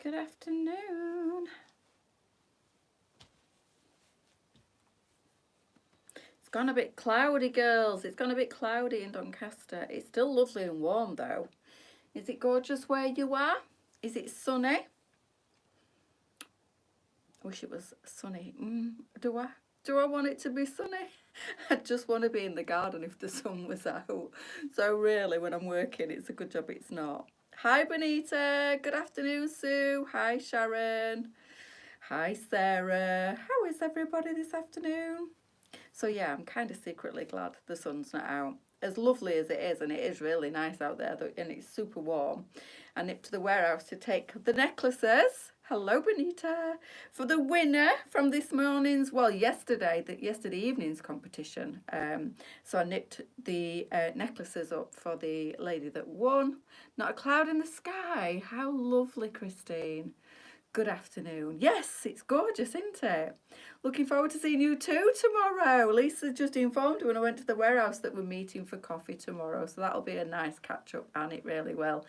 Good afternoon. It's gone a bit cloudy, girls. It's gone a bit cloudy in Doncaster. It's still lovely and warm though. Is it gorgeous where you are? Is it sunny? I wish it was sunny. Do I want it to be sunny? I just want to be in the garden if the sun was out. So really, when I'm working, it's a good job it's not. Hi, Bonita. Good afternoon, Sue. Hi, Sharon. Hi, Sarah. How is everybody this afternoon? So yeah, I'm kind of secretly glad the sun's not out. As lovely as it is, and it is really nice out there, and it's super warm. I nipped to the warehouse to take the necklaces. Hello, Bonita. For the winner from this morning's, yesterday evening's competition. So I nipped the necklaces up for the lady that won. Not a cloud in the sky. How lovely, Christine. Good afternoon. Yes, it's gorgeous, isn't it? Looking forward to seeing you too tomorrow. Lisa just informed me when I went to the warehouse that we're meeting for coffee tomorrow. So that'll be a nice catch up, and it really will.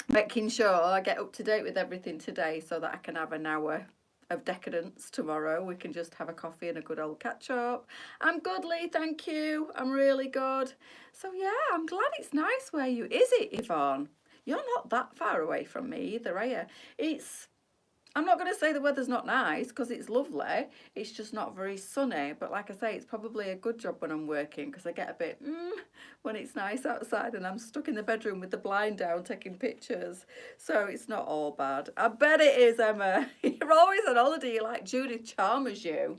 Making sure I get up to date with everything today so that I can have an hour of decadence tomorrow. We can just have a coffee and a good old catch up. I'm good, Lee, thank you. I'm really good. So yeah, I'm glad it's nice where you... Is it, Yvonne? You're not that far away from me either, are you? I'm not going to say the weather's not nice because it's lovely. It's just not very sunny. But like I say, it's probably a good job when I'm working because I get a bit when it's nice outside and I'm stuck in the bedroom with the blind down taking pictures. So it's not all bad. I bet it is, Emma. You're always on holiday. You're like Judith Chalmers, you.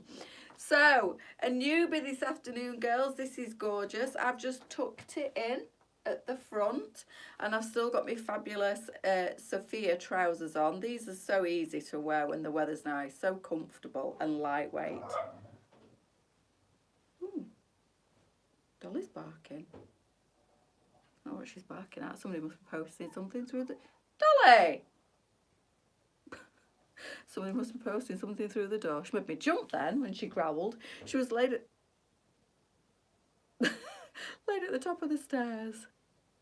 So a newbie this afternoon, girls. This is gorgeous. I've just tucked it in at the front, and I've still got my fabulous Sophia trousers on. These are so easy to wear when the weather's nice, so comfortable and lightweight. Ooh, Dolly's barking. I don't know what she's barking at. Somebody must be posting something through the... Dolly! Somebody must be posting something through the door. She made me jump then when she growled. She was laid at the top of the stairs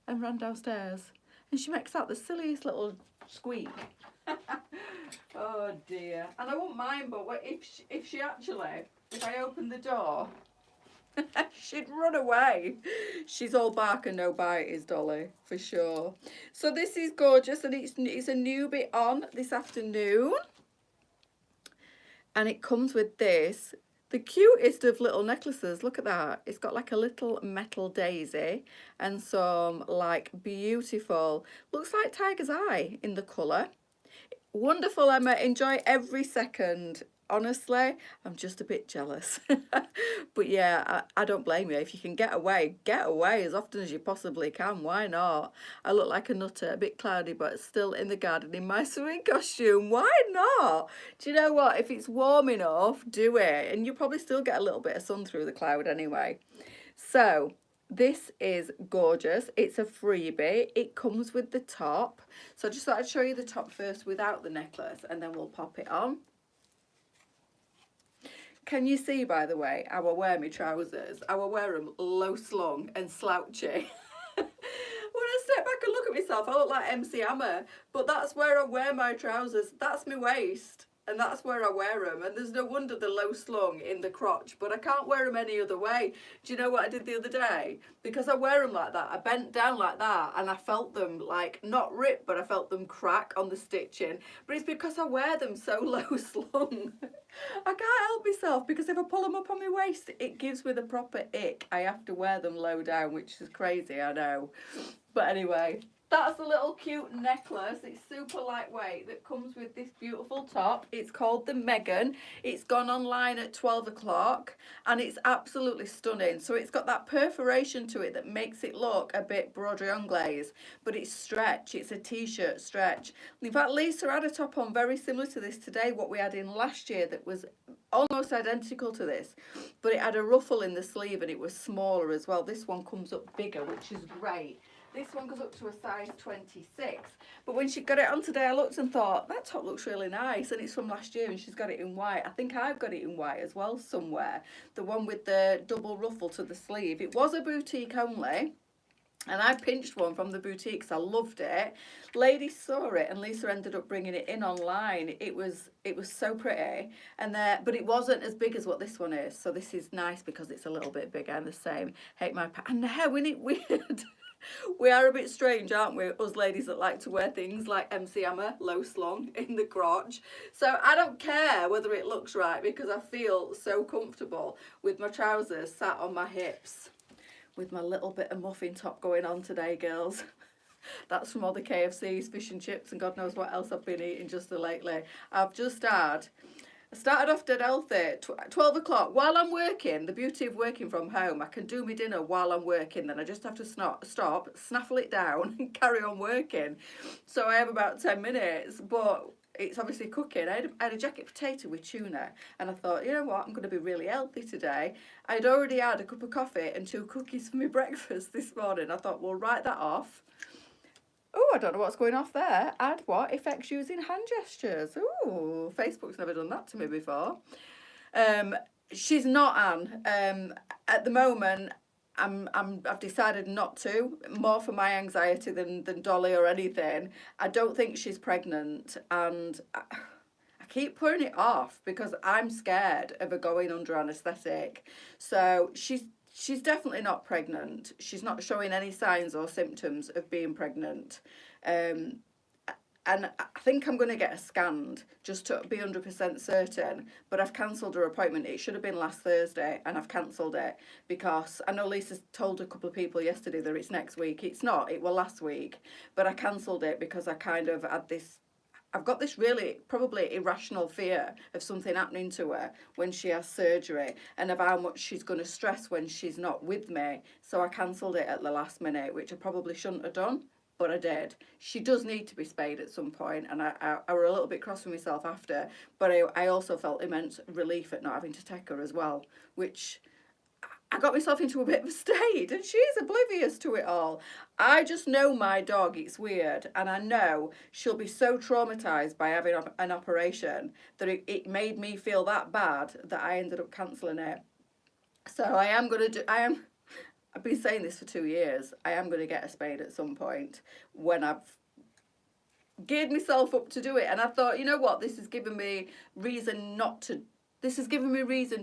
and ran downstairs, and she makes out the silliest little squeak. Oh dear. And I wouldn't mind, but if I opened the door, she'd run away. She's all bark and no bite, is Dolly, for sure. So this is gorgeous, and it's a newbie on this afternoon, and it comes with this. The cutest of little necklaces. Look at that. It's got like a little metal daisy and some like beautiful, looks like tiger's eye in the colour. Wonderful, Emma. Enjoy every second. Honestly, I'm just a bit jealous. But yeah, I don't blame you. If you can get away as often as you possibly can. Why not? I look like a nutter, a bit cloudy, but still in the garden in my swimming costume. Why not? Do you know what? If it's warm enough, do it. And you probably still get a little bit of sun through the cloud anyway. So this is gorgeous. It's a freebie. It comes with the top. So I just thought I'd show you the top first without the necklace, and then we'll pop it on. Can you see, by the way, how I wear my trousers? How I wear them low slung and slouchy. When I step back and look at myself, I look like MC Hammer. But that's where I wear my trousers. That's my waist. And that's where I wear them. And there's no wonder they're low slung in the crotch. But I can't wear them any other way. Do you know what I did the other day? Because I wear them like that, I bent down like that, and I felt them like, not rip, but I felt them crack on the stitching. But it's because I wear them so low slung. I can't help myself, because if I pull them up on my waist, it gives me the proper ick. I have to wear them low down, which is crazy, I know. But anyway, that's a little cute necklace. It's super lightweight that comes with this beautiful top. It's called the Megan. It's gone online at 12 o'clock and it's absolutely stunning. So it's got that perforation to it that makes it look a bit broderie anglaise, but it's stretch. It's a t-shirt stretch. In fact, Lisa had a top on very similar to this today, what we had in last year, that was almost identical to this, but it had a ruffle in the sleeve and it was smaller as well. This one comes up bigger, which is great. This one goes up to a size 26. But when she got it on today, I looked and thought, that top looks really nice. And it's from last year and she's got it in white. I think I've got it in white as well somewhere. The one with the double ruffle to the sleeve. It was a boutique only. And I pinched one from the boutique because I loved it. Lady saw it, and Lisa ended up bringing it in online. It was so pretty, and but it wasn't as big as what this one is. So this is nice because it's a little bit bigger and the same. Hate my and now we need weird. We are a bit strange, aren't we? Us ladies that like to wear things like MC Hammer, low slung in the crotch. So I don't care whether it looks right because I feel so comfortable with my trousers sat on my hips, with my little bit of muffin top going on today, girls. That's from all the KFCs, fish and chips, and God knows what else I've been eating just lately. I've just had, I started off dead healthy, 12 o'clock, while I'm working. The beauty of working from home, I can do my dinner while I'm working, then I just have to stop, snaffle it down, and carry on working. So I have about 10 minutes, but it's obviously cooking. I had a jacket potato with tuna, and I thought, you know what, I'm going to be really healthy today. I'd already had a cup of coffee and 2 cookies for my breakfast this morning. I thought, we'll write that off. Oh, I don't know what's going off there. Add what? Effects using hand gestures. Oh, Facebook's never done that to me before. She's not Anne. At the moment, I've decided not to, more for my anxiety than Dolly or anything. I don't think she's pregnant, and I keep putting it off because I'm scared of her going under anaesthetic. So she's definitely not pregnant. She's not showing any signs or symptoms of being pregnant. And I think I'm going to get her scanned just to be 100% certain. But I've cancelled her appointment. It should have been last Thursday, and I've cancelled it because I know Lisa told a couple of people yesterday that it's next week. It's not. It was last week. But I cancelled it because I kind of had this. I've got this really probably irrational fear of something happening to her when she has surgery, and of how much she's going to stress when she's not with me. So I cancelled it at the last minute, which I probably shouldn't have done, but I did. She does need to be spayed at some point, and I were a little bit cross with myself after, but I also felt immense relief at not having to take her as well, which I got myself into a bit of a state, and she's oblivious to it all. I just know my dog, it's weird, and I know she'll be so traumatised by having an operation that it made me feel that bad that I ended up cancelling it. So I've been saying this for 2 years, I am going to get a spade at some point when I've geared myself up to do it. And I thought, you know what, this has given me reason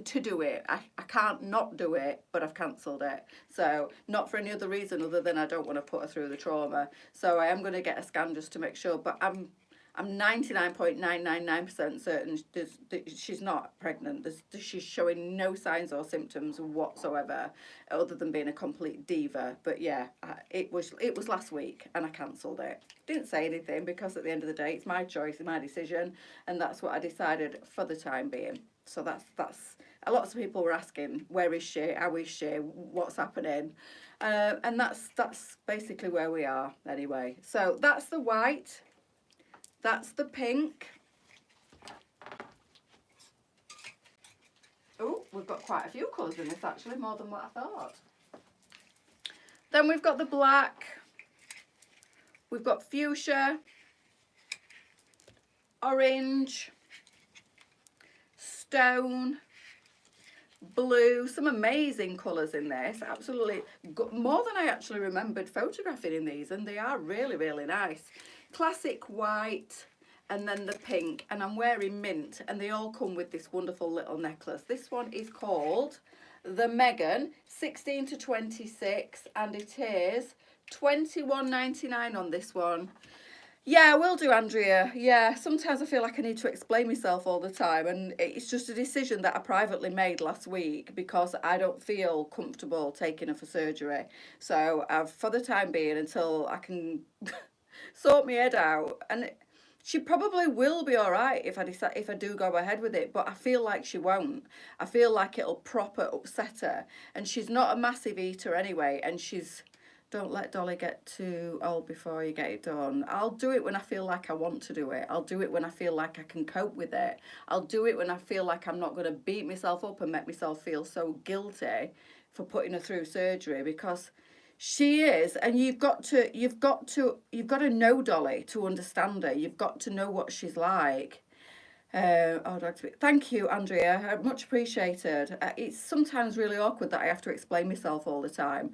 to do it. I can't not do it, but I've cancelled it. So not for any other reason other than I don't want to put her through the trauma. So I am going to get a scan just to make sure, but I'm 99.999% certain that she's not pregnant. She's showing no signs or symptoms whatsoever, other than being a complete diva. But yeah, it was last week, and I cancelled it. Didn't say anything because at the end of the day, it's my choice, it's my decision, and that's what I decided for the time being. So that's. A lot of people were asking, where is she? How is she? What's happening? And that's basically where we are anyway. So that's the white. That's the pink. Oh, we've got quite a few colours in this actually, more than what I thought. Then we've got the black. We've got fuchsia, orange, stone, blue. Some amazing colours in this. Absolutely more than I actually remembered photographing in these, and they are really, really nice. Classic white, and then the pink, and I'm wearing mint, and they all come with this wonderful little necklace. This one is called the Megan, 16 to 26, and it is $21.99 on this one. Yeah, I will do, Andrea. Yeah, sometimes I feel like I need to explain myself all the time, and it's just a decision that I privately made last week because I don't feel comfortable taking her for surgery. So for the time being, until I can sort my head out, and she probably will be all right if I do go ahead with it, but I feel like she won't. I feel like it'll proper upset her, and she's not a massive eater anyway, and don't let Dolly get too old before you get it done. I'll do it when I feel like I want to do it. I'll do it when I feel like I can cope with it. I'll do it when I feel like I'm not going to beat myself up and make myself feel so guilty for putting her through surgery, because she is, and you've got to know Dolly to understand her. You've got to know what she's like. Thank you, Andrea. Much appreciated. It's sometimes really awkward that I have to explain myself all the time,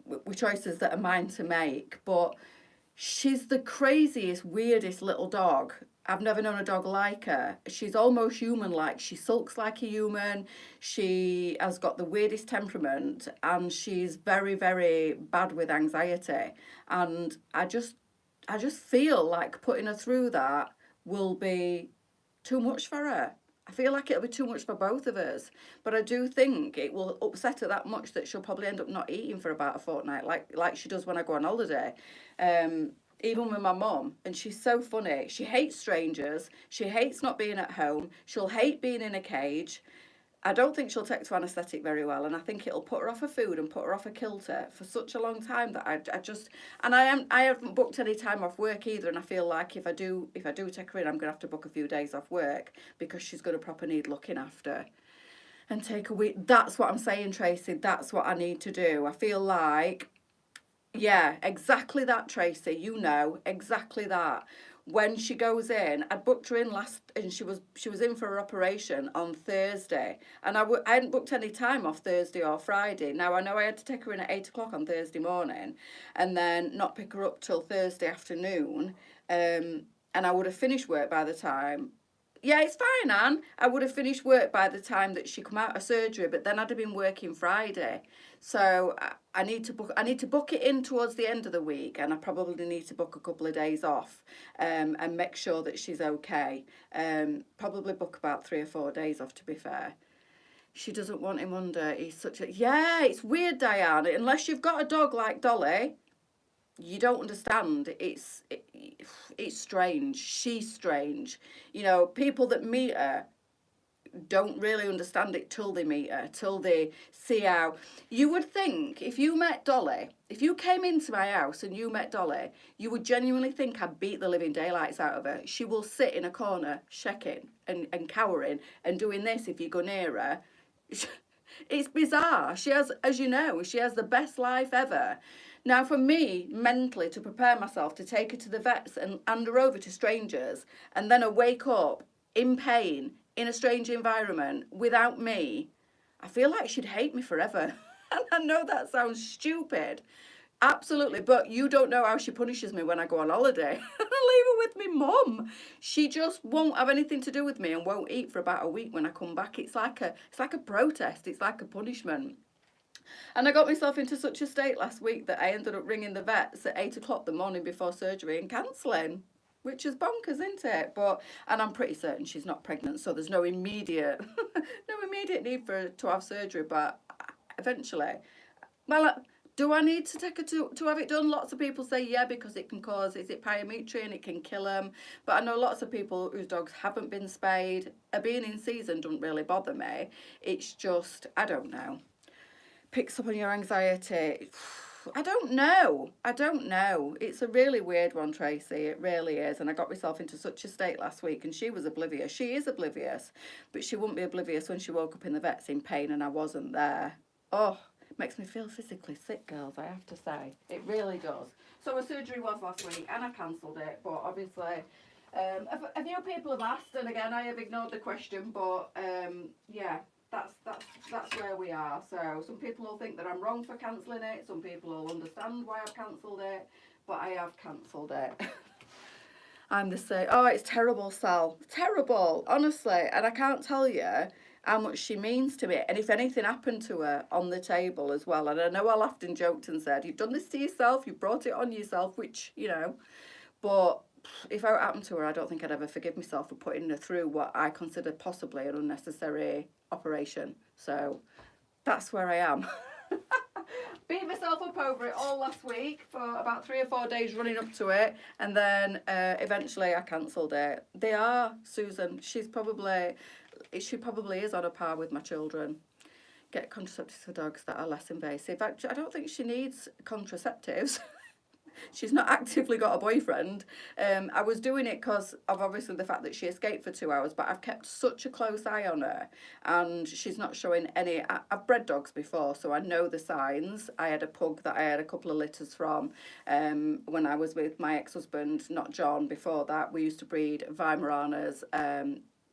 with choices that are mine to make. But she's the craziest, weirdest little dog. I've never known a dog like her. She's almost human-like. She sulks like a human. She has got the weirdest temperament, and she's very, very bad with anxiety. And I just feel like putting her through that will be too much for her. I feel like it'll be too much for both of us. But I do think it will upset her that much that she'll probably end up not eating for about a fortnight, like she does when I go on holiday. Even with my mum, and she's so funny. She hates strangers. She hates not being at home. She'll hate being in a cage. I don't think she'll take to anaesthetic very well, and I think it'll put her off her food and put her off her kilter for such a long time that I just, and I haven't booked any time off work either, and I feel like if I do take her in, I'm gonna have to book a few days off work because she's gonna proper need looking after, and take a week. That's what I'm saying, Tracy. That's what I need to do. I feel like, yeah, exactly that, Tracy. You know, exactly that. When she goes in, I'd booked her in last, and she was in for her operation on Thursday, and I hadn't booked any time off Thursday or Friday. Now I know I had to take her in at 8 o'clock on Thursday morning, and then not pick her up till Thursday afternoon, and I would have finished work by the time. Yeah, it's fine, Anne. I would have finished work by the time that she come out of surgery, but then I'd have been working Friday. So I need to book it in towards the end of the week, and I probably need to book a couple of days off, and make sure that she's okay. Probably book about 3 or 4 days off, to be fair. She doesn't want him under. He's such a, yeah, it's weird, Diane. Unless you've got a dog like Dolly, you don't understand. It's strange. She's strange. You know, people that meet her don't really understand it till they meet her, till they see how. You would think if you met Dolly, if you came into my house and you met Dolly, you would genuinely think I'd beat the living daylights out of her. She will sit in a corner shaking and cowering and doing this if you go near her. It's bizarre. She has, as you know, she has the best life ever. Now, for me, mentally, to prepare myself to take her to the vets and hand her over to strangers, and then I wake up in pain in a strange environment without me, I feel like she'd hate me forever. And I know that sounds stupid. Absolutely, but you don't know how she punishes me when I go on holiday. I leave her with me mum. She just won't have anything to do with me and won't eat for about a week when I come back. It's like a protest. It's like a punishment. And I got myself into such a state last week that I ended up ringing the vets at 8 o'clock the morning before surgery and cancelling, which is bonkers, isn't it? And I'm pretty certain she's not pregnant, so there's no immediate need for her to have surgery. But eventually, well, do I need to take her to have it done? Lots of people say yeah, because it can cause, is it pyometry, and it can kill them. But I know lots of people whose dogs haven't been spayed. Being in season doesn't really bother me. It's just, I don't know. Picks up on your anxiety. I don't know. It's a really weird one, Tracy. It really is. And I got myself into such a state last week, and she was oblivious. She is oblivious, but she wouldn't be oblivious when she woke up in the vets in pain and I wasn't there. Oh, makes me feel physically sick, girls, I have to say. It really does. So a surgery was last week and I cancelled it, but obviously a few people have asked, and again I have ignored the question, but yeah, that's where we are. So some people will think that I'm wrong for cancelling it, some people will understand why I've cancelled it, but I have cancelled it. I'm the same. Oh, it's terrible, Sal. Terrible, honestly. And I can't tell you how much she means to me. And if anything happened to her on the table as well, and I know I laughed and joked and said, you've done this to yourself, you brought it on yourself, which, you know, but if it happened to her, I don't think I'd ever forgive myself for putting her through what I consider possibly an unnecessary operation. So that's where I am. Beat myself up over it all last week for about 3 or 4 days running up to it, and then eventually I cancelled it. They are, Susan, she probably is on a par with my children. Get contraceptives for dogs that are less invasive. I don't think she needs contraceptives. She's not actively got a boyfriend. I was doing it because of obviously the fact that she escaped for 2 hours, but I've kept such a close eye on her, and she's not showing any. I've bred dogs before, so I know the signs. I had a pug that I had a couple of litters from when I was with my ex-husband, not John. Before that, we used to breed Weimaraners.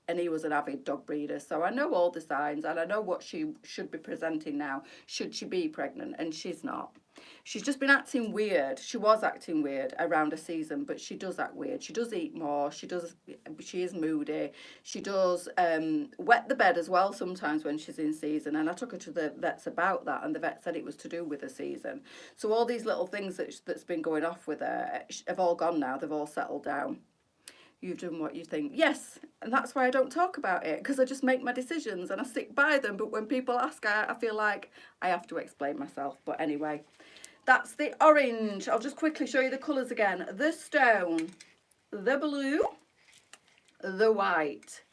and he was an avid dog breeder. So I know all the signs, and I know what she should be presenting now, should she be pregnant, and she's not. She's just been acting weird. She was acting weird around a season, but she does act weird. She does eat more. She is moody. She does wet the bed as well sometimes when she's in season. And I took her to the vets about that, and the vet said it was to do with the season. So all these little things that's been going off with her have all gone now. They've all settled down. You've done what you think. Yes, and that's why I don't talk about it, because I just make my decisions and I stick by them. But when people ask, I feel like I have to explain myself. But anyway, that's the orange. I'll just quickly show you the colours again. The stone, the blue, the white,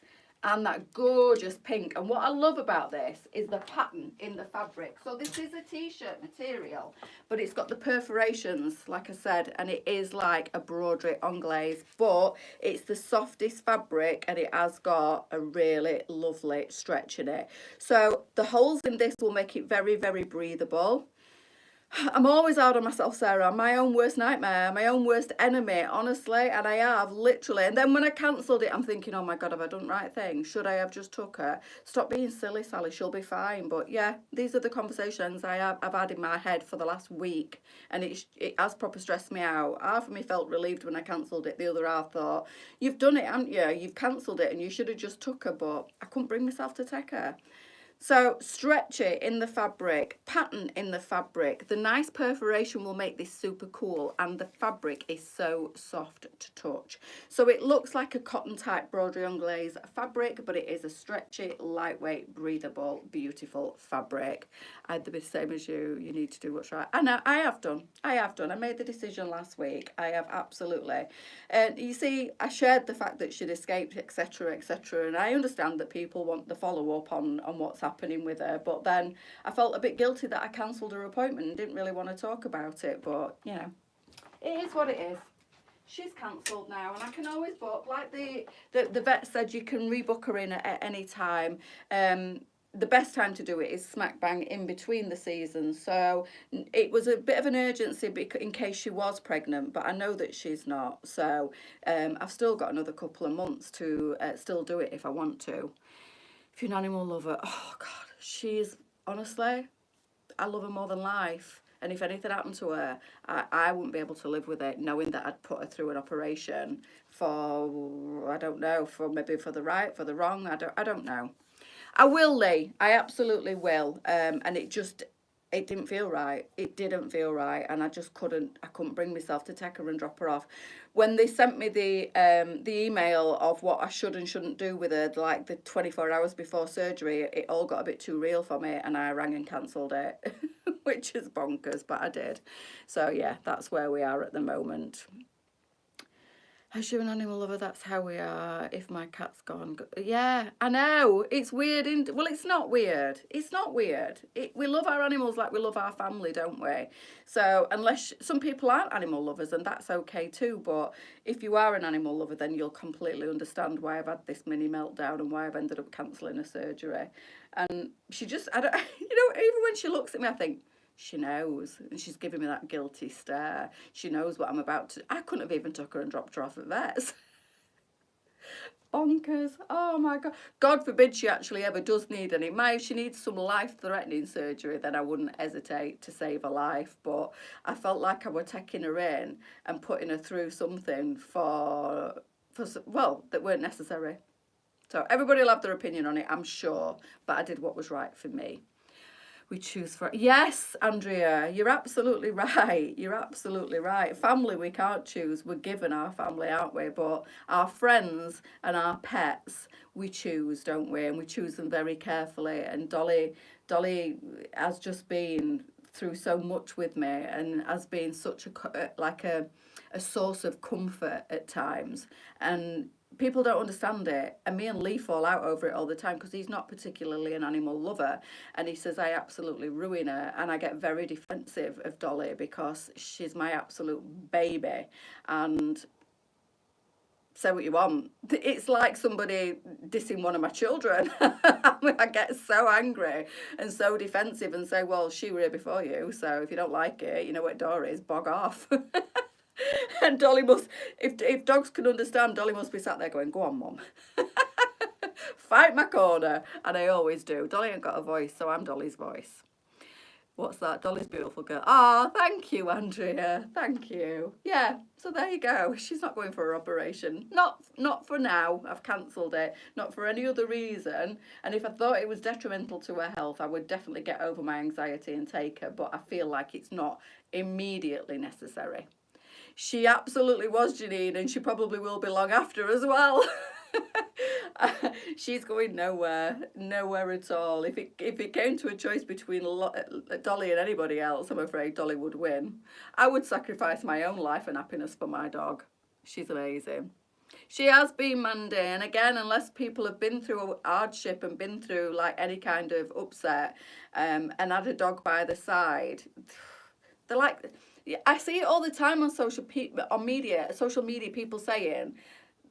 and that gorgeous pink. And what I love about this is the pattern in the fabric. So this is a t-shirt material, but it's got the perforations, like I said, and it is like a broderie anglaise, but it's the softest fabric, and it has got a really lovely stretch in it. So the holes in this will make it very, very breathable. I'm always hard on myself, Sarah. I'm my own worst nightmare, my own worst enemy, honestly. And I have, literally. And then when I cancelled it, I'm thinking, oh my God, have I done the right thing? Should I have just took her? Stop being silly, Sally. She'll be fine. But yeah, these are the conversations I've had in my head for the last week. And it has proper stressed me out. Half of me felt relieved when I cancelled it. The other half thought, you've done it, haven't you? You've cancelled it and you should have just took her. But I couldn't bring myself to take her. So stretchy in the fabric, pattern in the fabric. The nice perforation will make this super cool, and the fabric is so soft to touch. So it looks like a cotton type broderie anglaise fabric, but it is a stretchy, lightweight, breathable, beautiful fabric. I had the same as you. You need to do what's right. And I have done. I made the decision last week. I have absolutely. And you see, I shared the fact that she'd escaped, etc., etc. And I understand that people want the follow up on what's happening with her. But then I felt a bit guilty that I cancelled her appointment and didn't really want to talk about it. But you know, it is what it is. She's cancelled now, and I can always book. Like the vet said, you can rebook her in at any time. The best time to do it is smack bang in between the seasons. So it was a bit of an urgency in case she was pregnant, but I know that she's not. So I've still got another couple of months to still do it if I want to. If you're an animal lover, oh God, she's, honestly, I love her more than life. And if anything happened to her, I wouldn't be able to live with it, knowing that I'd put her through an operation for, I don't know, maybe for the right, for the wrong, I don't know. I will, Lee. I absolutely will. And it didn't feel right. It didn't feel right, and I couldn't bring myself to take her and drop her off. When they sent me the email of what I should and shouldn't do with her, like the 24 hours before surgery, it all got a bit too real for me, and I rang and cancelled it, which is bonkers, but I did. So yeah, that's where we are at the moment. As you're an animal lover, that's how we are. If my cat's gone. Yeah, I know. It's weird. Well, it's not weird. It's not weird. We love our animals like we love our family, don't we? So unless some people aren't animal lovers, and that's okay too. But if you are an animal lover, then you'll completely understand why I've had this mini meltdown and why I've ended up cancelling a surgery. And she just, I don't, even when she looks at me, I think, she knows, and she's giving me that guilty stare. She knows what I'm about to. I couldn't have even took her and dropped her off at vets. Bonkers. Oh my God. God forbid she actually ever does need any. If she needs some life-threatening surgery, then I wouldn't hesitate to save her life. But I felt like I were taking her in and putting her through something that weren't necessary. So everybody will have their opinion on it, I'm sure. But I did what was right for me. We choose for, yes, Andrea, you're absolutely right. You're absolutely right. Family we can't choose. We're given our family, aren't we? But our friends and our pets, we choose, don't we? And we choose them very carefully. And Dolly has just been through so much with me, and has been such a source of comfort at times. And people don't understand it, and me and Lee fall out over it all the time because he's not particularly an animal lover, and he says I absolutely ruin her, and I get very defensive of Dolly because she's my absolute baby. And say what you want, it's like somebody dissing one of my children. I get so angry and so defensive and say, well, she were here before you, so if you don't like it, you know what door is, bog off. And Dolly must, if dogs can understand, Dolly must be sat there going, go on, Mum. Fight my corner. And I always do. Dolly ain't got a voice, so I'm Dolly's voice. What's that? Dolly's beautiful girl. Oh, thank you, Andrea. Thank you. Yeah, so there you go. She's not going for an operation. Not for now. I've cancelled it. Not for any other reason. And if I thought it was detrimental to her health, I would definitely get over my anxiety and take her. But I feel like it's not immediately necessary. She absolutely was, Janine, and she probably will be long after as well. She's going nowhere, nowhere at all. If it came to a choice between Dolly and anybody else, I'm afraid Dolly would win. I would sacrifice my own life and happiness for my dog. She's amazing. She has been, Mandy, and again, unless people have been through a hardship and been through like any kind of upset, and had a dog by the side, they're like, I see it all the time on social media, people saying,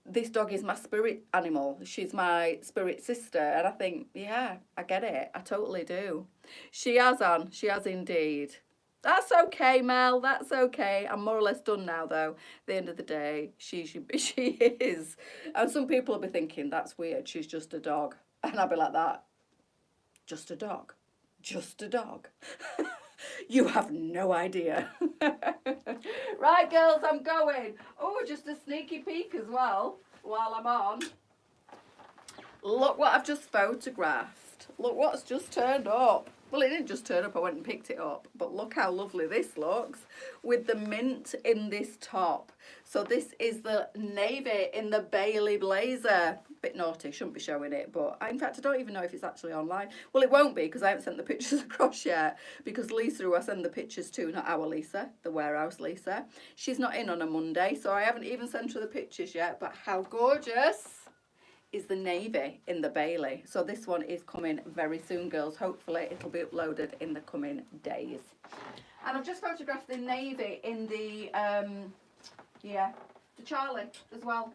this dog is my spirit animal. She's my spirit sister. And I think, yeah, I get it. I totally do. She has, Anne. She has indeed. That's okay, Mel. That's okay. I'm more or less done now, though. At the end of the day, she is. And some people will be thinking, that's weird. She's just a dog. And I'll be like that. Just a dog. Just a dog. You have no idea. Right, girls, I'm going. Oh, just a sneaky peek as well while I'm on. Look what I've just photographed. Look what's just turned up. Well, it didn't just turn up, I went and picked it up. But look how lovely this looks with the mint in this top. So this is the navy in the Bailey blazer. Bit naughty, shouldn't be showing it, but in fact I don't even know if it's actually online. Well, it won't be because I haven't sent the pictures across yet, because Lisa, who I send the pictures to, not our Lisa, the warehouse Lisa, she's not in on a Monday, so I haven't even sent her the pictures yet. But how gorgeous is the navy in the Bailey. So this one is coming very soon, girls. Hopefully it'll be uploaded in the coming days. And I've just photographed the navy in the Charlie as well.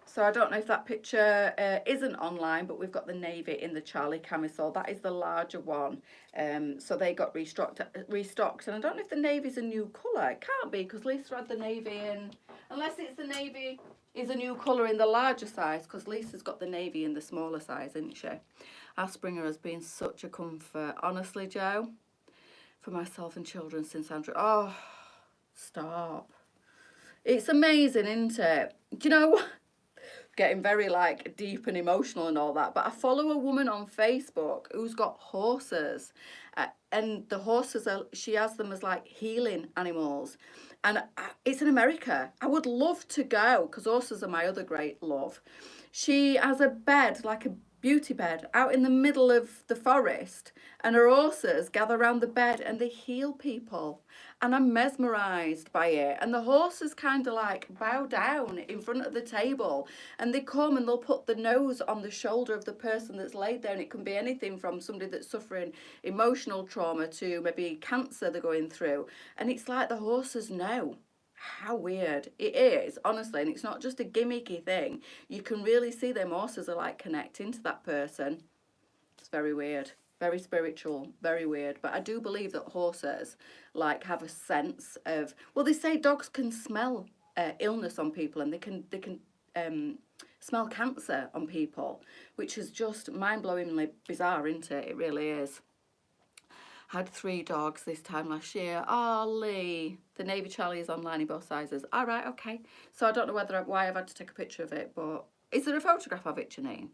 So I don't know if that picture isn't online, but we've got the navy in the Charlie camisole. That is the larger one. So they got restocked. And I don't know if the navy's a new colour. It can't be, because Lisa had the navy in, unless it's the navy is a new colour in the larger size, because Lisa's got the navy in the smaller size, isn't she? Our Springer has been such a comfort. Honestly, Joe, for myself and children since Andrew. Oh, stop. It's amazing, isn't it? Do you know what? Getting very like deep and emotional and all that, but I follow a woman on Facebook who's got horses, and the horses she has them as like healing animals, and it's in America. I would love to go because horses are my other great love. She has a bed, like a beauty bed, out in the middle of the forest, and her horses gather around the bed and they heal people, and I'm mesmerized by it. And the horses kind of like bow down in front of the table, and they come and they'll put the nose on the shoulder of the person that's laid there, and it can be anything from somebody that's suffering emotional trauma to maybe cancer they're going through, and it's like the horses know. How weird it is, honestly, and it's not just a gimmicky thing. You can really see them horses are like connecting to that person. It's very weird, very spiritual, very weird. But I do believe that horses like have a sense of, well, they say dogs can smell illness on people, and they can smell cancer on people, which is just mind-blowingly bizarre, isn't it? It really is. Had 3 dogs this time last year. Oh, Lee. The Navy Charlie is online in both sizes. All right, okay. So I don't know why I've had to take a picture of it, but is there a photograph of it, Janine?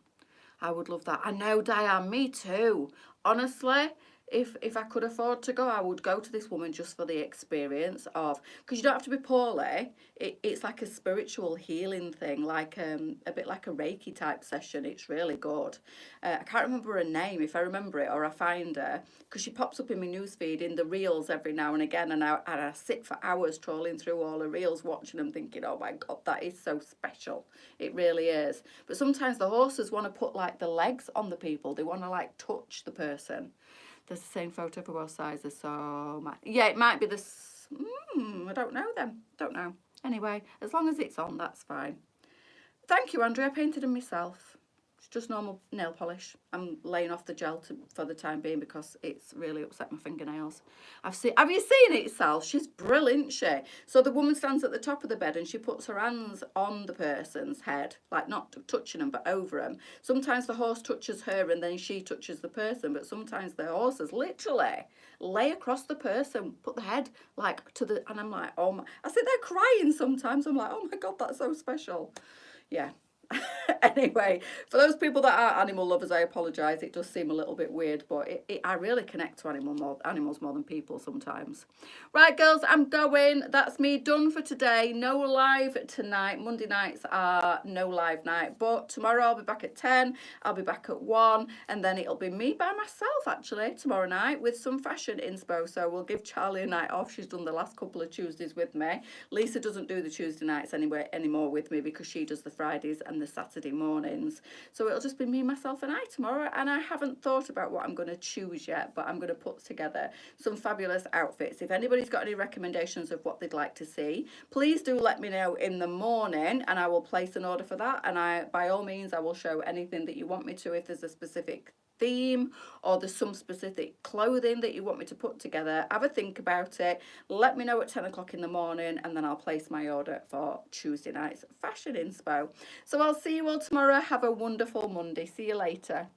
I would love that. I know, Diane, me too. Honestly, if I could afford to go, I would go to this woman just for the experience of, because you don't have to be poorly. It's like a spiritual healing thing, like a bit like a Reiki type session. It's really good. I can't remember her name. If I remember it or I find her, because she pops up in my newsfeed in the reels every now and again, and I sit for hours trolling through all the reels, watching them, thinking, oh my God, that is so special. It really is. But sometimes the horses want to put like the legs on the people. They want to like touch the person. There's the same photo for both sizes, so yeah, it might be this. I don't know then. Don't know. Anyway, as long as it's on, that's fine. Thank you, Andrea. I painted them myself. It's just normal nail polish. I'm laying off the gel for the time being because it's really upset my fingernails. Have you seen it, Sal? She's brilliant, she. So the woman stands at the top of the bed and she puts her hands on the person's head, like not touching them, but over them. Sometimes the horse touches her and then she touches the person, but sometimes the horses literally lay across the person, put the head like to the, and I'm like, oh my, I sit there crying sometimes. I'm like, oh my God, that's so special. Yeah. Anyway, for those people that are animal lovers, I apologise. It does seem a little bit weird, but I really connect to animals more than people sometimes. Right, girls, I'm going. That's me done for today. No live tonight. Monday nights are no live night, but tomorrow I'll be back at 10. I'll be back at 1, and then it'll be me by myself actually tomorrow night with some fashion inspo. So we'll give Charlie a night off. She's done the last couple of Tuesdays with me. Lisa doesn't do the Tuesday nights anymore with me because she does the Fridays and the Saturday mornings. So it'll just be me, myself and I tomorrow, and I haven't thought about what I'm going to choose yet, but I'm going to put together some fabulous outfits. If anybody's got any recommendations of what they'd like to see, please do let me know in the morning and I will place an order for that, and by all means I will show anything that you want me to. If there's a specific theme or there's some specific clothing that you want me to put together, have a think about it, let me know at 10 o'clock in the morning, and then I'll place my order for Tuesday night's fashion inspo. So I'll see you all tomorrow. Have a wonderful Monday. See you later.